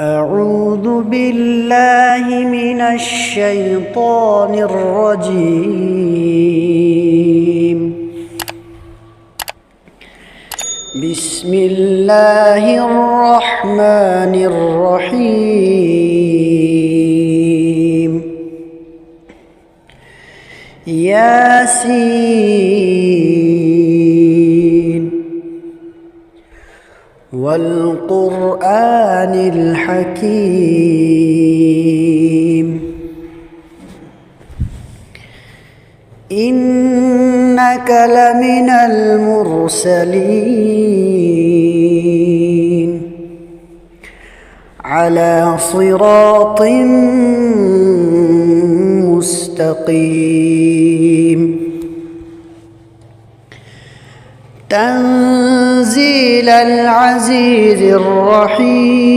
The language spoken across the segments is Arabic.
أعوذ بالله من الشيطان الرجيم. بسم الله الرحمن الرحيم. ياسين والقرآن الحكيم. إنك لمن المرسلين على صراط مستقيم. تنزيل العزيز الرحيم.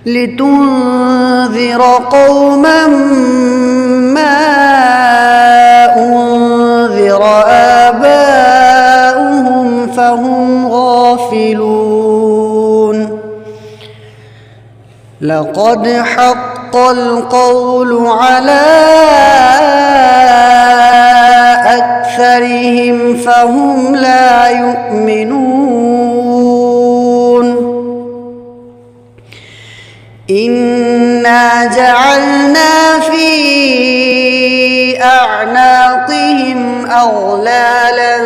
لتنذر قوما ما أنذر آباؤهم فهم غافلون. لقد حق القول على أكثرهم فهم لا يؤمنون. إنا جعلنا في أعناقهم أغلالا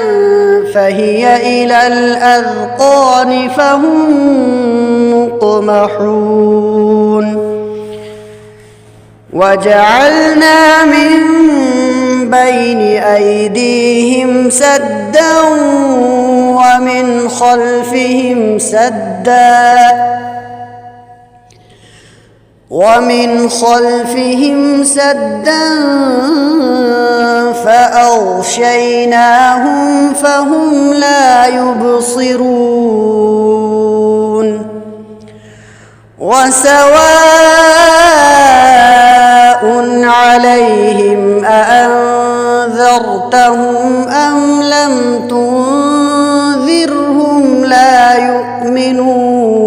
فهي إلى الأذقان فهم مقمحون. وجعلنا من بين أيديهم سدا ومن خلفهم سدا فأغشيناهم فهم لا يبصرون. وسواء عليهم أأنذرتهم أم لم تنذرهم لا يؤمنون.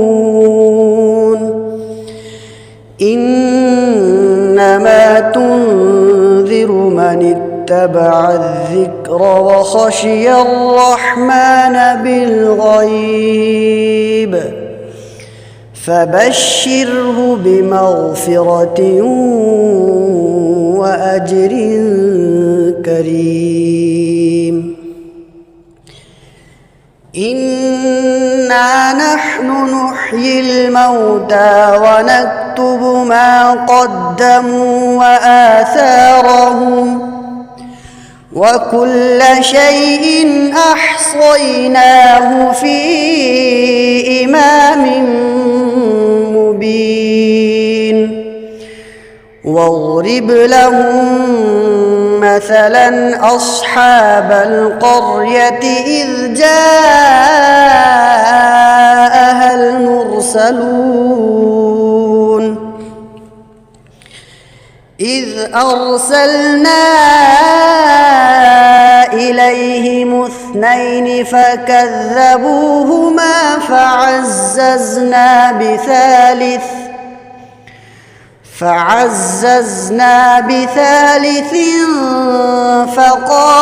إنما تنذر من اتبع الذكر وخشي الرحمن بالغيب فبشره بمغفرة وأجر كريم. إنا نحن نحيي الموتى ونكتب ما قدموا وآثارهم وكل شيء أحصيناه في إمام مبين. واضرب لهم مثلا أصحاب القرية إذ جاءها المرسلون. إذ أرسلنا إليهم اثنين فكذبوهما فعززنا بثالث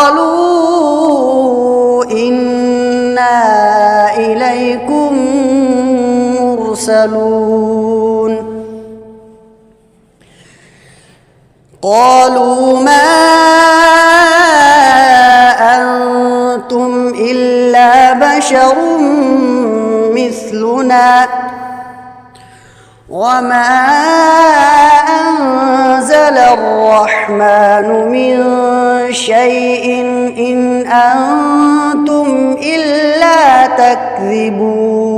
فقالوا إنا إليكم مرسلون. قالوا ما أنتم إلا بشر مثلنا وما أنزل الرحمن من شيء إن أنتم إلا تكذبون.